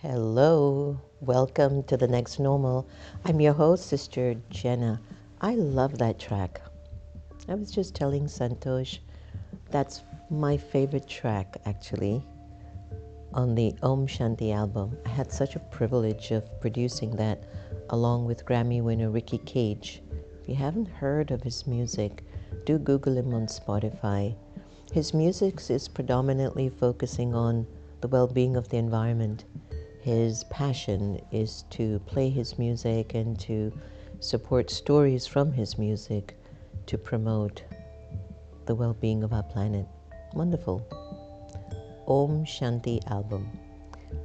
Hello, welcome to the next normal. I'm your host, Sister Jenna. I love that track. I was just telling Santosh that's my favorite track actually on the Om Shanti album. I had such a privilege of producing that along with Grammy winner Ricky Cage. If you haven't heard of his music, do Google him on Spotify. His music is predominantly focusing on the well-being of the environment. His passion is to play his music and to support stories from his music to promote the well-being of our planet. Wonderful. Om Shanti album.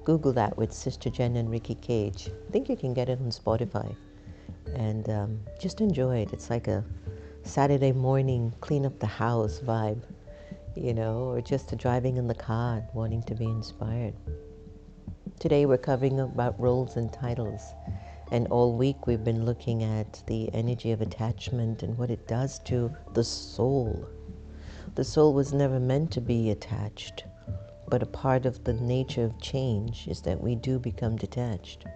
Google that with Sister Jenna and Ricky Cage. I think you can get it on Spotify. And just enjoy it. It's like a Saturday morning clean up the house vibe, or just driving in the car wanting to be inspired. Today we're covering about roles and titles, and all week we've been looking at the energy of attachment and what it does to the soul. The soul was never meant to be attached, but a part of the nature of change is that we do become detached.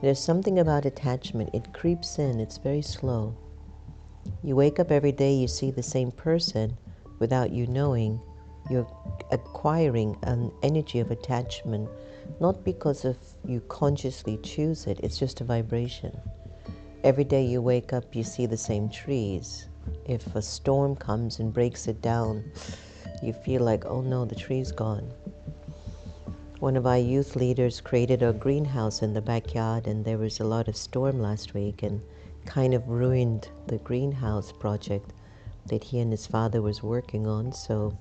There's something about attachment. It creeps in. It's very slow. You wake up every day, you see the same person without you knowing. You're acquiring an energy of attachment, not because of you consciously choose it. It's just a vibration. Every day you wake up, you see the same trees. If a storm comes and breaks it down, you feel like, oh no, the tree's gone. One of our youth leaders created a greenhouse in the backyard, and there was a lot of storm last week and kind of ruined the greenhouse project that he and his father was working on. So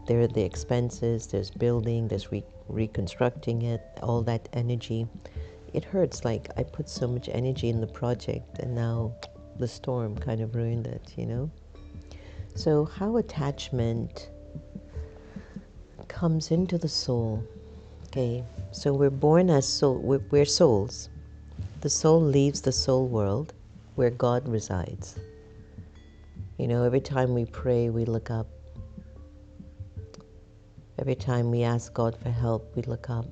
there are the expenses, there's building, there's reconstructing it, all that energy. It hurts, like I put so much energy in the project and now the storm kind of ruined it, So how attachment comes into the soul. Okay, so we're born as soul, we're souls. The soul leaves the soul world where God resides. Every time we pray, we look up. Every time we ask God for help, we look up.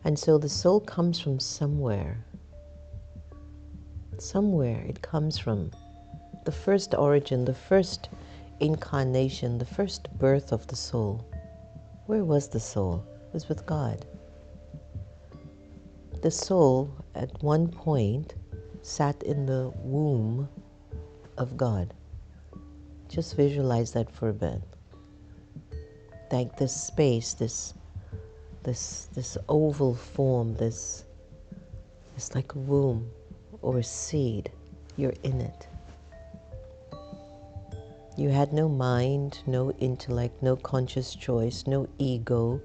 And so the soul comes from somewhere. Somewhere it comes from. The first origin, the first incarnation, the first birth of the soul. Where was the soul? It was with God. The soul, at one point, sat in the womb of God. Just visualize that for a bit. Like this space, this oval form, this like a womb or a seed. You're in it. You had no mind, no intellect, no conscious choice, no ego,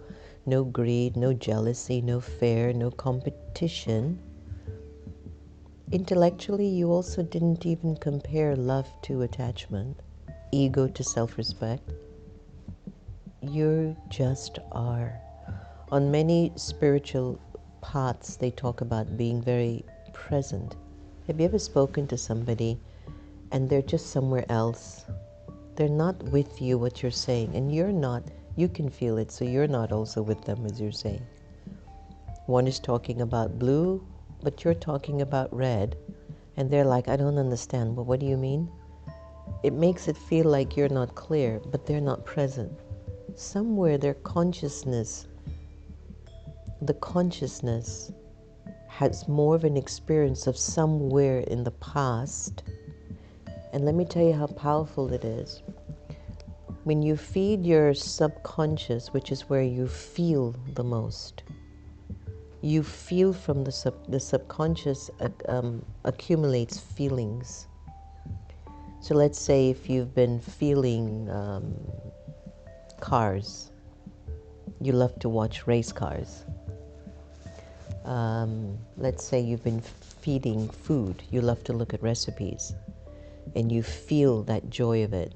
no greed, no jealousy, no fear, no competition. Intellectually, you also didn't even compare love to attachment, ego to self-respect. You just are. On many spiritual paths, they talk about being very present. Have you ever spoken to somebody and they're just somewhere else? They're not with you, what you're saying, and you're not, you can feel it, so you're not also with them as you're saying. One is talking about blue, but you're talking about red, and they're like, I don't understand. Well, what do you mean? It makes it feel like you're not clear, but they're not present. Somewhere their consciousness, the consciousness has more of an experience of somewhere in the past. And let me tell you how powerful it is. When you feed your subconscious, which is where you feel the most, you feel from the subconscious accumulates feelings. So let's say if you've been feeling cars, you love to watch race cars. Let's say you've been feeding food, you love to look at recipes, and you feel that joy of it.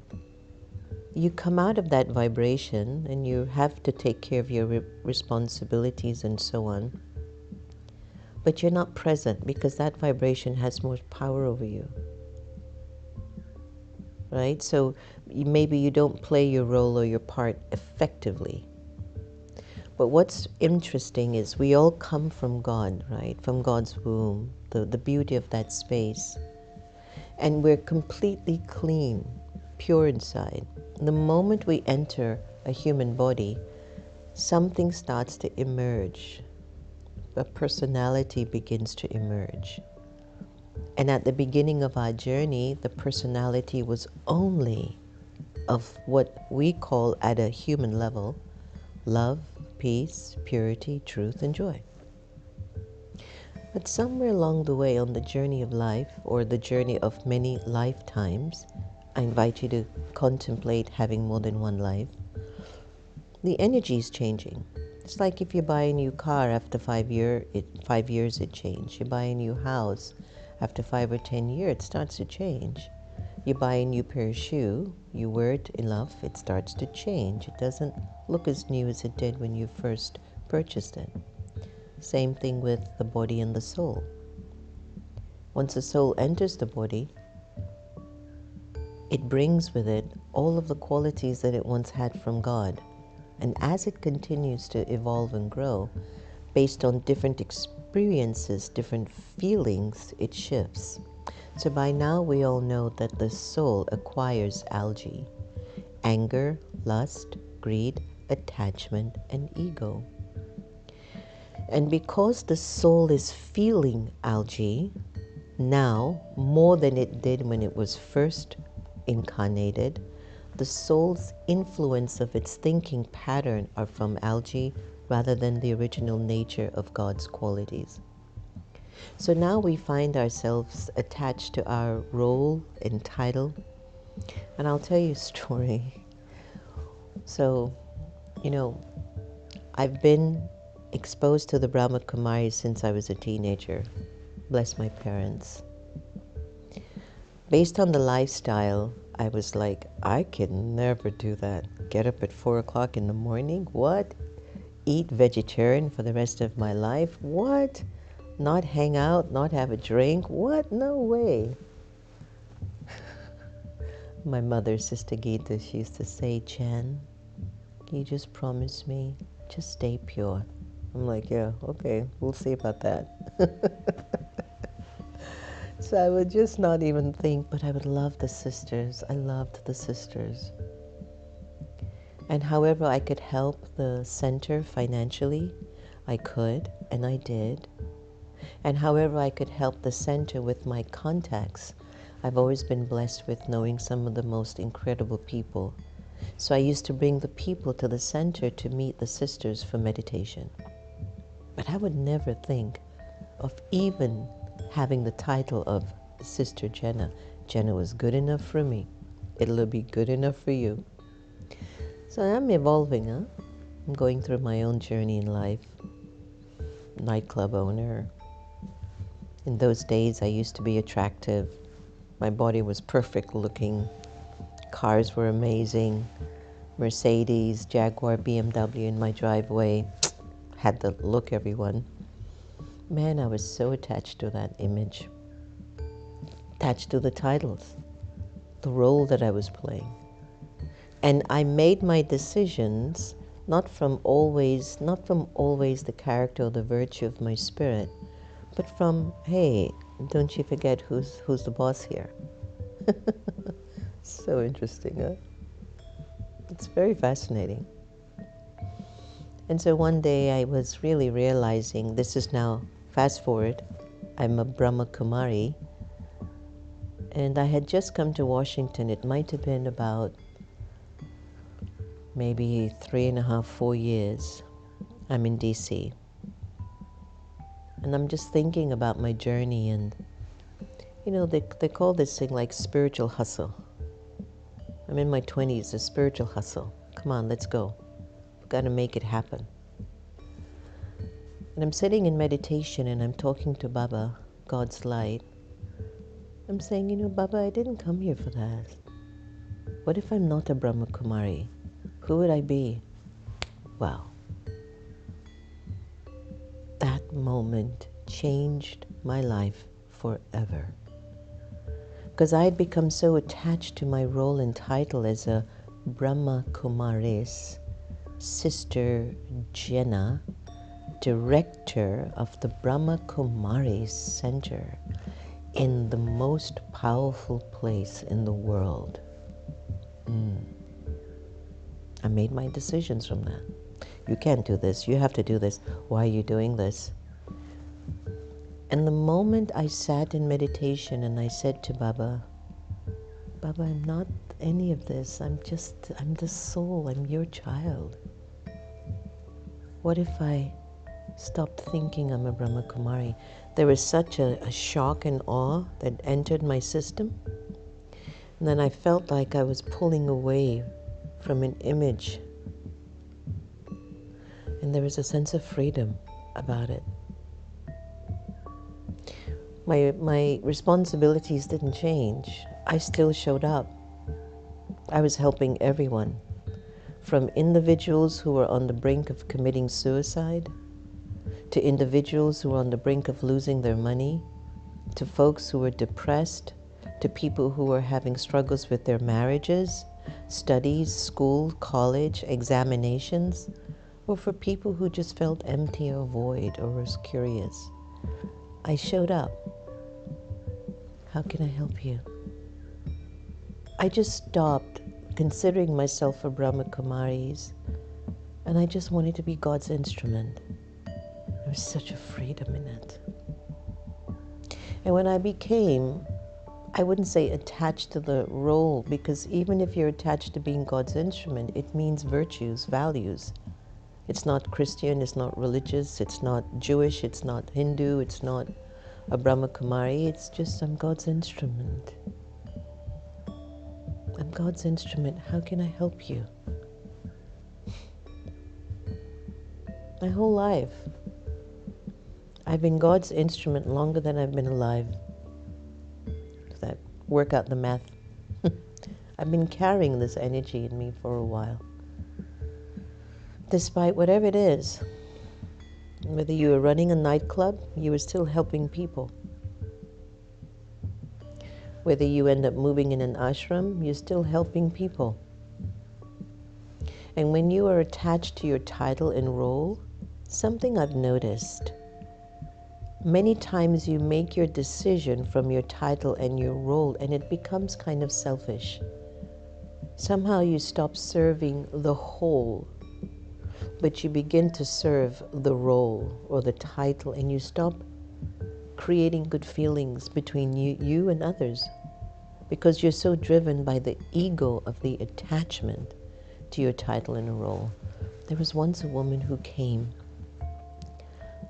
You come out of that vibration and you have to take care of your responsibilities and so on. But you're not present because that vibration has more power over you. Right? So maybe you don't play your role or your part effectively. But what's interesting is we all come from God, right? From God's womb, the beauty of that space. And we're completely clean, pure inside. The moment we enter a human body, something starts to emerge. A personality begins to emerge. And at the beginning of our journey, the personality was only of what we call at a human level, love, peace, purity, truth, and joy. But somewhere along the way on the journey of life, or the journey of many lifetimes, I invite you to contemplate having more than one life. The energy is changing. It's like if you buy a new car after 5 years, it changes. You buy a new house after 5 or 10 years, it starts to change. You buy a new pair of shoes, you wear it enough, it starts to change. It doesn't look as new as it did when you first purchased it. Same thing with the body and the soul. Once the soul enters the body, it brings with it all of the qualities that it once had from God. And as it continues to evolve and grow, based on different experiences, different feelings, it shifts. So by now we all know that the soul acquires algae: anger, lust, greed, attachment, and ego. And because the soul is feeling algae now more than it did when it was first incarnated, the soul's influence of its thinking pattern are from algae rather than the original nature of God's qualities. So now we find ourselves attached to our role and title. And I'll tell you a story. So, I've been exposed to the Brahma Kumaris since I was a teenager. Bless my parents. Based on the lifestyle, I was like, I can never do that. Get up at 4 o'clock in the morning? What? Eat vegetarian for the rest of my life? What? Not hang out, not have a drink? What? No way. My mother, Sister Gita, she used to say, Chen, can you just promise me, just stay pure? I'm like, yeah, okay, we'll see about that. So I would just not even think, but I would love the sisters. I loved the sisters. And however I could help the center financially, I could, and I did. And however I could help the center with my contacts, I've always been blessed with knowing some of the most incredible people. So I used to bring the people to the center to meet the sisters for meditation. But I would never think of even having the title of Sister Jenna. Jenna was good enough for me. It'll be good enough for you. So I'm evolving, huh? I'm going through my own journey in life. Nightclub owner. In those days, I used to be attractive. My body was perfect looking. Cars were amazing. Mercedes, Jaguar, BMW in my driveway. Had the look, everyone. Man, I was so attached to that image. Attached to the titles. The role that I was playing. And I made my decisions not from always the character or the virtue of my spirit, but from, hey, don't you forget who's the boss here. So interesting, huh? It's very fascinating. And so one day I was really realizing, this is now, fast forward, I'm a Brahma Kumari, and I had just come to Washington. It might have been about maybe 3.5, 4 years. I'm in D.C. And I'm just thinking about my journey, and they call this thing like spiritual hustle. I'm in my 20s, a spiritual hustle. Come on, let's go. We've got to make it happen. And I'm sitting in meditation and I'm talking to Baba, God's light. I'm saying, Baba, I didn't come here for that. What if I'm not a Brahma Kumari? Who would I be? Wow. That moment changed my life forever. Because I had become so attached to my role and title as a Brahma Kumaris, Sister Jenna, director of the Brahma Kumaris Center in the most powerful place in the world. I made my decisions from that. You can't do this. You have to do this. Why are you doing this? And the moment I sat in meditation and I said to Baba, Baba, I'm not any of this. I'm the soul. I'm your child. What if I stopped thinking I'm a Brahma Kumari? There was such a shock and awe that entered my system. And then I felt like I was pulling away from an image. And there was a sense of freedom about it. My responsibilities didn't change. I still showed up. I was helping everyone, from individuals who were on the brink of committing suicide, to individuals who were on the brink of losing their money, to folks who were depressed, to people who were having struggles with their marriages, studies, school, college, examinations, or for people who just felt empty or void or was curious. I showed up. How can I help you? I just stopped considering myself a Brahma Kumaris, and I just wanted to be God's instrument. There was such a freedom in it. And when I became, I wouldn't say attached to the role, because even if you're attached to being God's instrument, it means virtues, values. It's not Christian, it's not religious, it's not Jewish, it's not Hindu, it's not a Brahma Kumari. It's just I'm God's instrument. I'm God's instrument. How can I help you? My whole life, I've been God's instrument longer than I've been alive. Does that work out the math? I've been carrying this energy in me for a while. Despite whatever it is, whether you were running a nightclub, you were still helping people. Whether you end up moving in an ashram, you're still helping people. And when you are attached to your title and role, something I've noticed, many times you make your decision from your title and your role, and it becomes kind of selfish. Somehow you stop serving the whole, but you begin to serve the role or the title, and you stop creating good feelings between you and others, because you're so driven by the ego of the attachment to your title and a role. There was once a woman who came.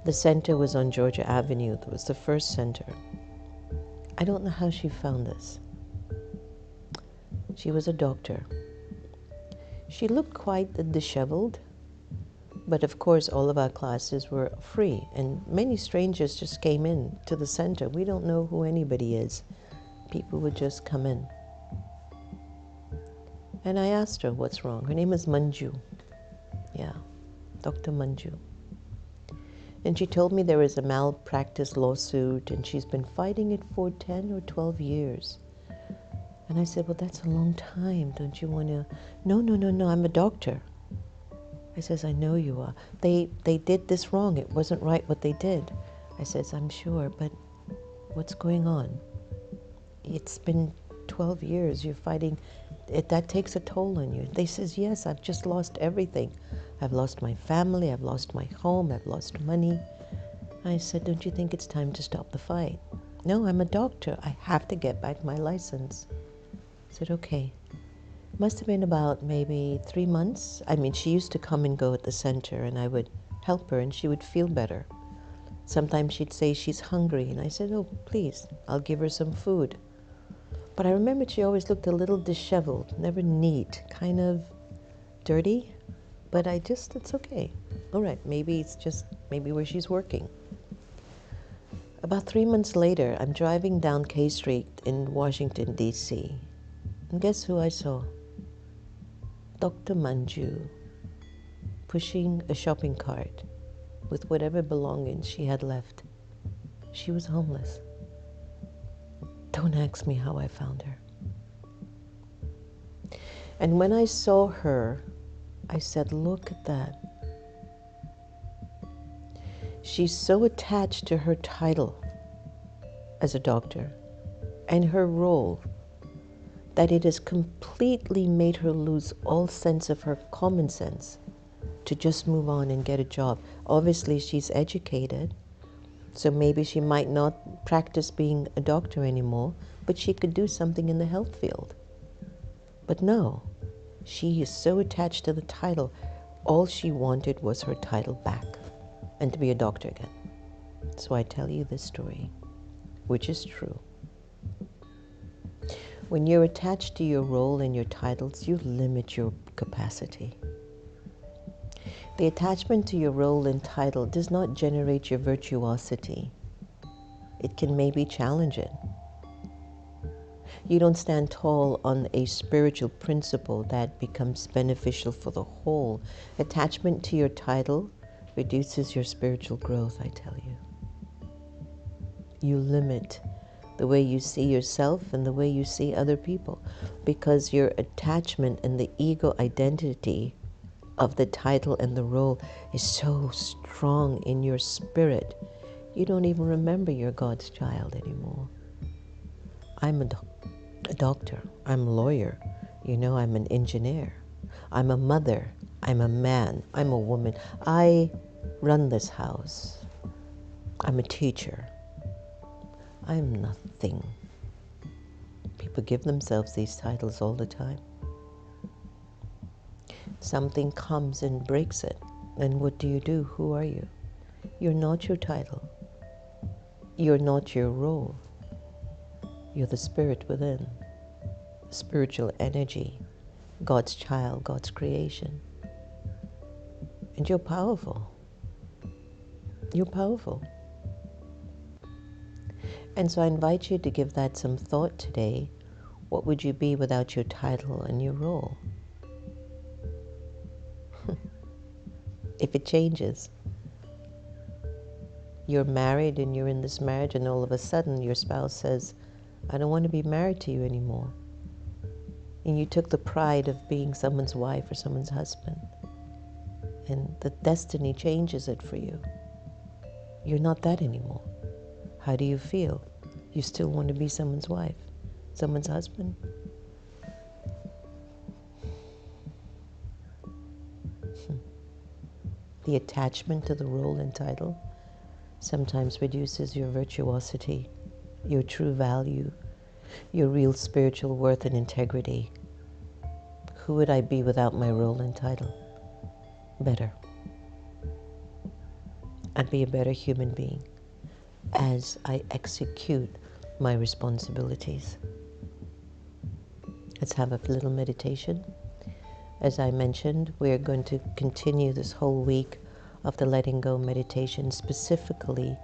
The center was on Georgia Avenue. It was the first center. I don't know how she found this. She was a doctor. She looked quite disheveled, but of course all of our classes were free, and many strangers just came in to the center. We don't know who anybody is. People would just come in. And I asked her what's wrong. Her name is Manju. Yeah, Dr. Manju. And she told me there was a malpractice lawsuit, and she's been fighting it for 10 or 12 years. And I said, well, that's a long time. Don't you want to? No, I'm a doctor. I says, I know you are. They did this wrong. It wasn't right what they did. I says, I'm sure, but what's going on? It's been 12 years. You're fighting. That takes a toll on you. They says, yes, I've just lost everything. I've lost my family. I've lost my home. I've lost money. I said, don't you think it's time to stop the fight? No, I'm a doctor. I have to get back my license. I said, okay. Must have been about maybe 3 months. I mean, she used to come and go at the center, and I would help her, and she would feel better. Sometimes she'd say she's hungry, and I said, oh, please, I'll give her some food. But I remembered she always looked a little disheveled, never neat, kind of dirty. But it's okay. All right, maybe it's just where she's working. About 3 months later, I'm driving down K Street in Washington, D.C. And guess who I saw? Dr. Manju, pushing a shopping cart with whatever belongings she had left. She was homeless. Don't ask me how I found her. And when I saw her, I said, look at that. She's so attached to her title as a doctor and her role that it has completely made her lose all sense of her common sense to just move on and get a job. Obviously, she's educated, so maybe she might not practice being a doctor anymore, but she could do something in the health field. But no, she is so attached to the title. All she wanted was her title back and to be a doctor again. So I tell you this story, which is true. When you're attached to your role and your titles, you limit your capacity. The attachment to your role and title does not generate your virtuosity. It can maybe challenge it. You don't stand tall on a spiritual principle that becomes beneficial for the whole. Attachment to your title reduces your spiritual growth, I tell you. You limit the way you see yourself and the way you see other people, because your attachment and the ego identity of the title and the role is so strong in your spirit, you don't even remember you're God's child anymore. I'm a doctor, I'm a lawyer, I'm an engineer, I'm a mother, I'm a man, I'm a woman, I run this house, I'm a teacher. I'm nothing. People give themselves these titles all the time. Something comes and breaks it. And what do? Who are you? You're not your title. You're not your role. You're the spirit within, spiritual energy, God's child, God's creation. And you're powerful. You're powerful. And so I invite you to give that some thought today. What would you be without your title and your role? If it changes, you're married and you're in this marriage and all of a sudden your spouse says, I don't want to be married to you anymore. And you took the pride of being someone's wife or someone's husband. And the destiny changes it for you. You're not that anymore. How do you feel? You still want to be someone's wife, someone's husband? The attachment to the role and title sometimes reduces your virtuosity, your true value, your real spiritual worth and integrity. Who would I be without my role and title? Better. I'd be a better human being as I execute my responsibilities. Let's have a little meditation. As I mentioned, we're going to continue this whole week of the Letting Go meditation specifically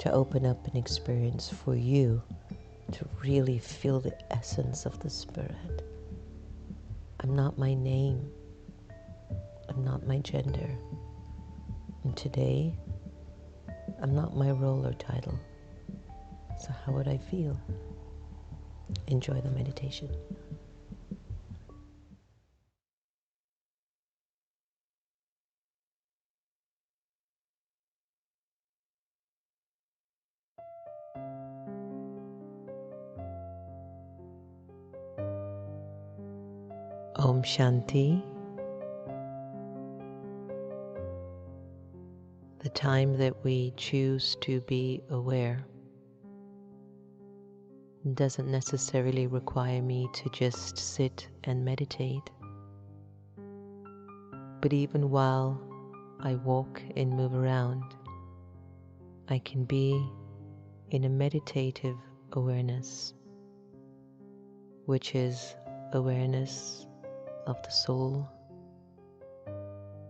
to open up an experience for you to really feel the essence of the Spirit. I'm not my name. I'm not my gender. And today, I'm not my role or title. So how would I feel? Enjoy the meditation. Om Shanti. The time that we choose to be aware doesn't necessarily require me to just sit and meditate. But even while I walk and move around, I can be in a meditative awareness, which is awareness of the soul,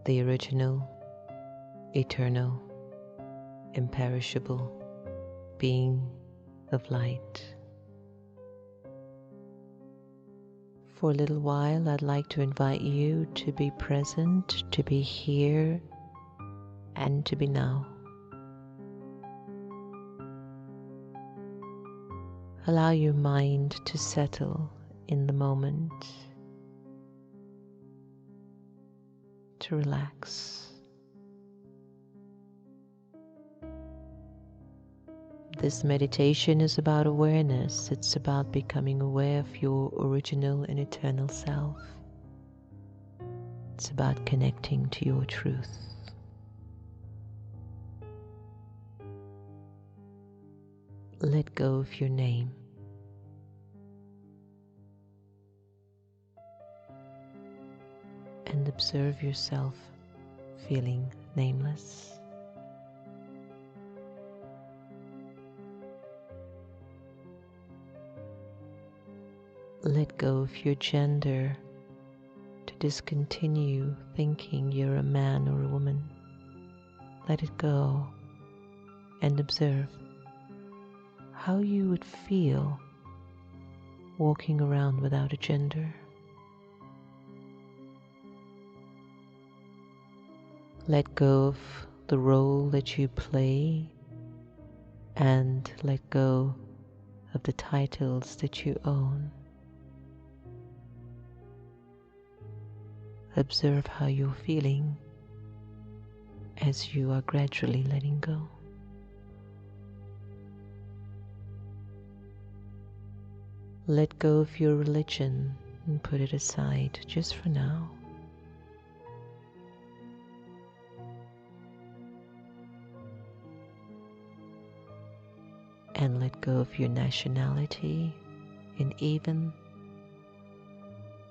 the original, eternal, imperishable being of light. For a little while, I'd like to invite you to be present, to be here, and to be now. Allow your mind to settle in the moment. to relax. This meditation is about awareness. It's about becoming aware of your original and eternal self. It's about connecting to your truth. Let go of your name. And observe yourself feeling nameless. Let go of your gender to discontinue thinking you're a man or a woman. Let it go and observe how you would feel walking around without a gender. Let go of the role that you play and let go of the titles that you own. Observe how you're feeling as you are gradually letting go. Let go of your religion and put it aside just for now. And let go of your nationality and even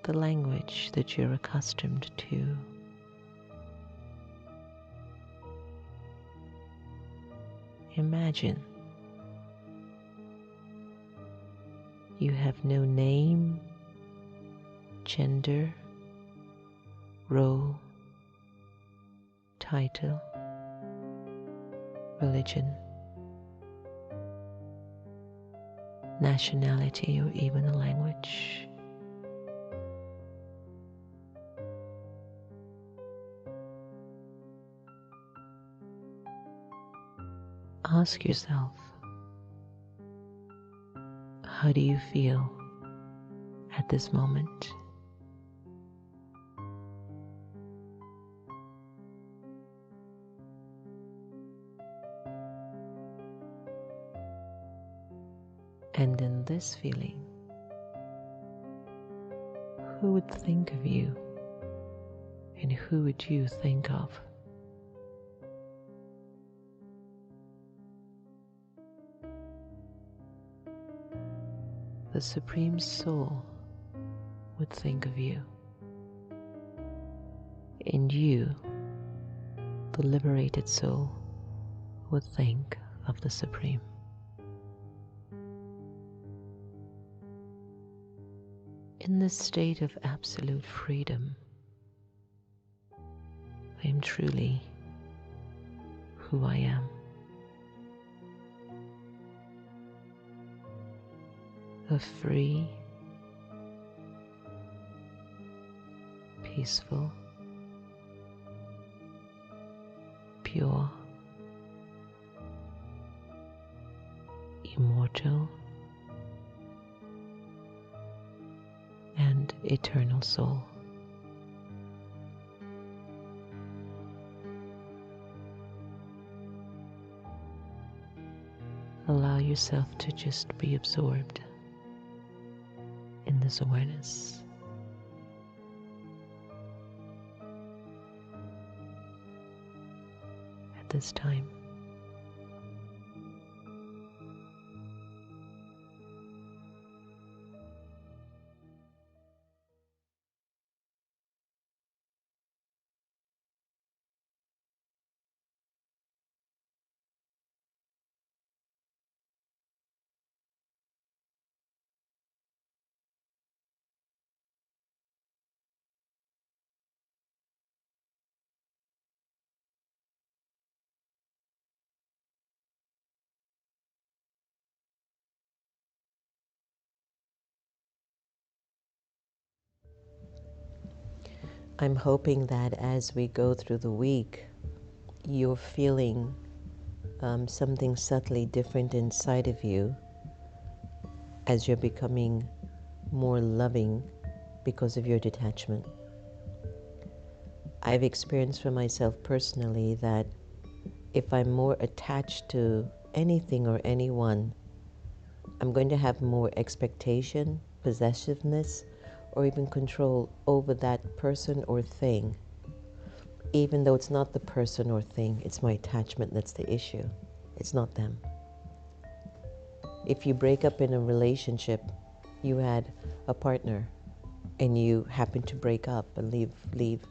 the language that you're accustomed to. Imagine you have no name, gender, role, title, religion, nationality, or even a language. Ask yourself, how do you feel at this moment? And in this feeling, who would think of you and who would you think of? The Supreme Soul would think of you, and you, the liberated soul, would think of the Supreme. In this state of absolute freedom, I am truly who I am. A free, peaceful, pure, immortal, and eternal soul. Allow yourself to just be absorbed in this awareness. At this time, I'm hoping that as we go through the week, you're feeling something subtly different inside of you as you're becoming more loving because of your detachment. I've experienced for myself personally that if I'm more attached to anything or anyone, I'm going to have more expectation, possessiveness, or even control over that person or thing. Even though it's not the person or thing, it's my attachment that's the issue. It's not them. If you break up in a relationship, you had a partner, and you happen to break up and leave,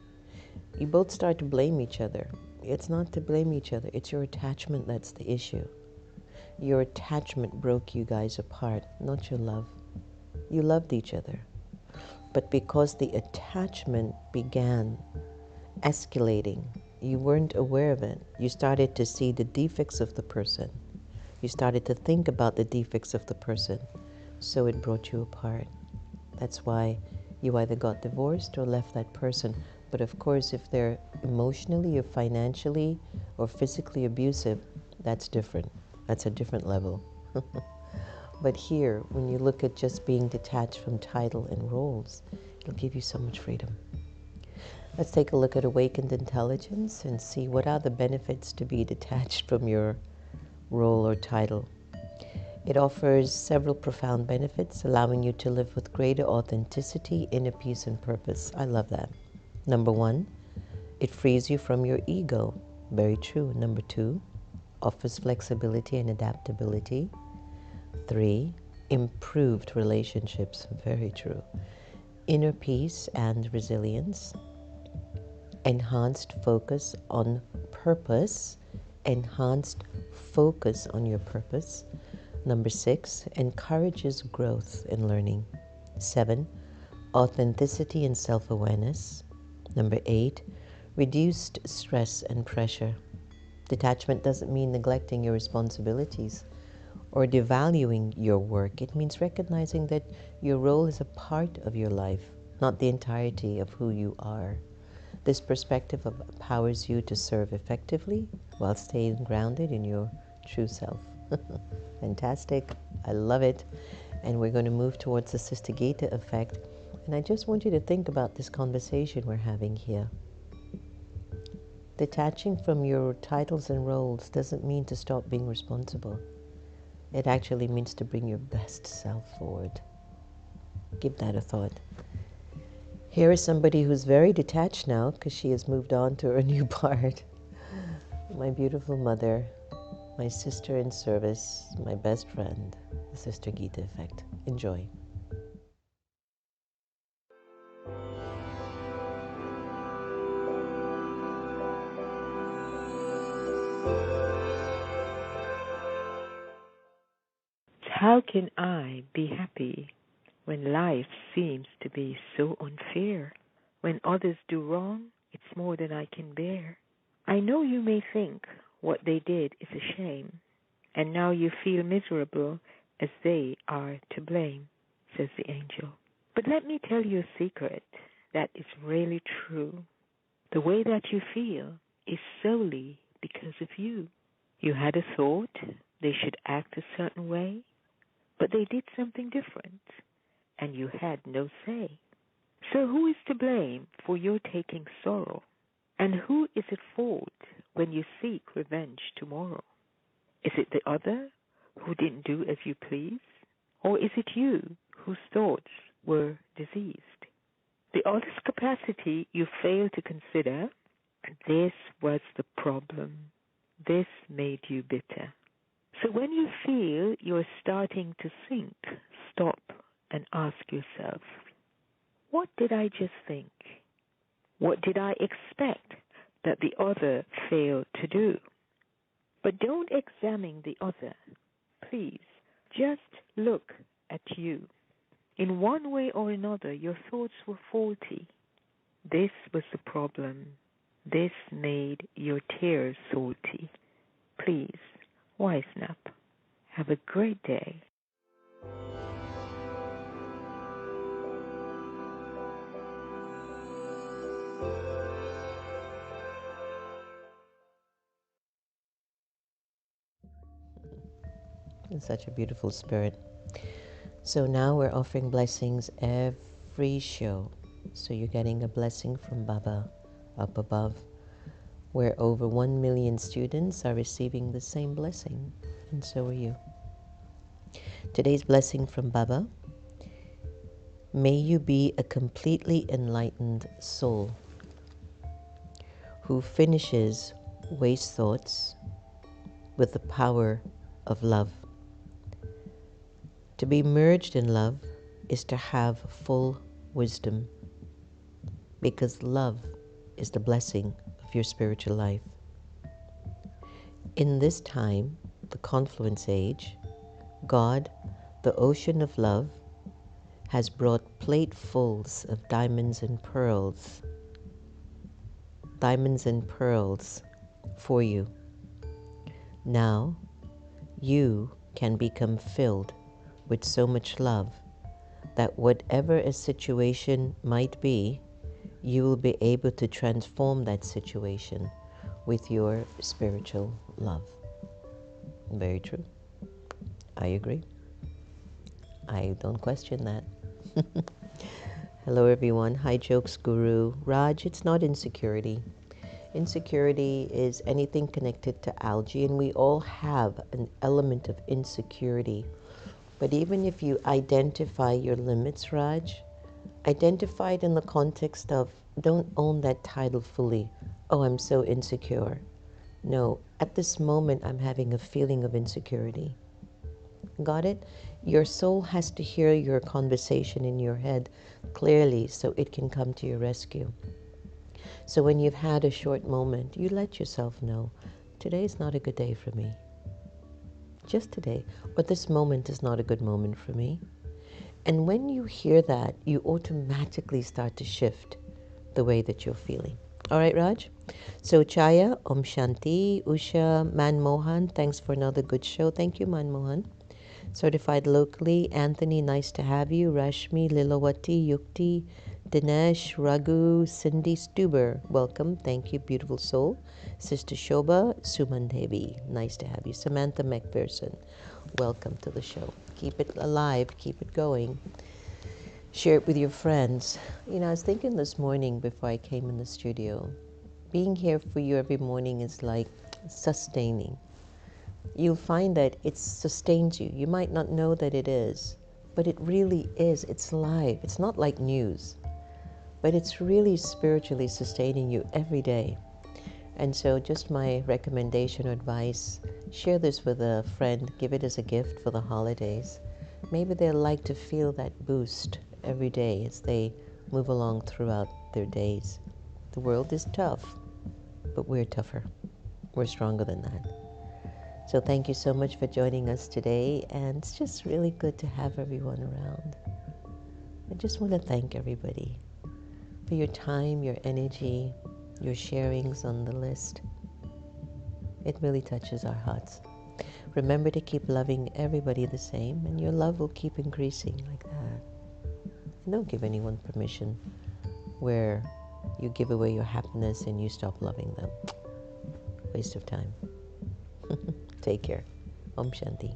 you both start to blame each other. It's not to blame each other, it's your attachment that's the issue. Your attachment broke you guys apart, not your love. You loved each other. But because the attachment began escalating, you weren't aware of it. You started to see the defects of the person. You started to think about the defects of the person. So it brought you apart. That's why you either got divorced or left that person. But of course, if they're emotionally or financially or physically abusive, that's different. That's a different level. But here, when you look at just being detached from title and roles, it'll give you so much freedom. Let's take a look at awakened intelligence and see what are the benefits to be detached from your role or title. It offers several profound benefits, allowing you to live with greater authenticity, inner peace, and purpose. I love that. Number one, it frees you from your ego. Very true. Number two, offers flexibility and adaptability. 3, improved relationships. Very true. Inner peace and resilience. Enhanced focus on purpose. Enhanced focus on your purpose. Number 6, encourages growth and learning. 7, authenticity and self-awareness. Number 8, reduced stress and pressure. Detachment doesn't mean neglecting your responsibilities or devaluing your work. It means recognizing that your role is a part of your life, not the entirety of who you are. This perspective empowers you to serve effectively while staying grounded in your true self. Fantastic. I love it. And we're going to move towards the Sister Gita effect. And I just want you to think about this conversation we're having here. Detaching from your titles and roles doesn't mean to stop being responsible. It actually means to bring your best self forward. Give that a thought. Here is somebody who's very detached now because she has moved on to her new part. My beautiful mother, my sister in service, my best friend, the Sister Gita effect. Enjoy. How can I be happy when life seems to be so unfair? When others do wrong, it's more than I can bear. I know you may think what they did is a shame, and now you feel miserable as they are to blame, says the angel. But let me tell you a secret that is really true. The way that you feel is solely because of you. You had a thought they should act a certain way, but they did something different, and you had no say. So who is to blame for your taking sorrow? And who is at fault when you seek revenge tomorrow? Is it the other who didn't do as you please? Or is it you whose thoughts were diseased? The other's capacity you failed to consider, and this was the problem. This made you bitter. So when you feel you're starting to sink, stop and ask yourself, what did I just think? What did I expect that the other failed to do? But don't examine the other. Please, just look at you. In one way or another, your thoughts were faulty. This was the problem. This made your tears salty. Please, wisen up. Have a great day. It's such a beautiful spirit. So now we're offering blessings every show. So you're getting a blessing from Baba, up above, where over 1 million students are receiving the same blessing, and so are you. Today's blessing from Baba: may you be a completely enlightened soul who finishes waste thoughts with the power of love. To be merged in love is to have full wisdom, because love is the blessing of your spiritual life. In this time, the confluence age, God, the ocean of love, has brought platefuls of diamonds and pearls for you. Now, you can become filled with so much love that whatever a situation might be, you will be able to transform that situation with your spiritual love. Very true. I agree. I don't question that. Hello, everyone. Hi, Jokes Guru. Raj, it's not insecurity. Insecurity is anything connected to algae, and we all have an element of insecurity. But even if you identify your limits, Raj, identify it in the context of don't own that title fully. Oh, I'm so insecure. No, at this moment, I'm having a feeling of insecurity. Got it? Your soul has to hear your conversation in your head clearly so it can come to your rescue. So when you've had a short moment, you let yourself know, today is not a good day for me. Just today, or this moment is not a good moment for me. And when you hear that, you automatically start to shift the way that you're feeling. All right, Raj? So Chaya, Om Shanti, Usha, Manmohan, thanks for another good show. Thank you, Manmohan. Certified locally, Anthony, nice to have you. Rashmi, Lilawati, Yukti, Dinesh, Raghu, Cindy Stuber, welcome. Thank you, beautiful soul. Sister Shobha, Suman Devi, nice to have you. Samantha McPherson, welcome to the show. Keep it alive, keep it going. Share it with your friends. You know, I was thinking this morning before I came in the studio, being here for you every morning is like sustaining. You'll find that it sustains you. You might not know that it is, but it really is. It's live. It's not like news, but it's really spiritually sustaining you every day. And so just my recommendation or advice, share this with a friend, give it as a gift for the holidays. Maybe they'll like to feel that boost every day as they move along throughout their days. The world is tough, but we're tougher. We're stronger than that. So thank you so much for joining us today, and it's just really good to have everyone around. I just want to thank everybody for your time, your energy, your sharings on the list. It really touches our hearts. Remember to keep loving everybody the same, and your love will keep increasing like that. And don't give anyone permission where you give away your happiness and you stop loving them. Waste of time. Take care. Om Shanti.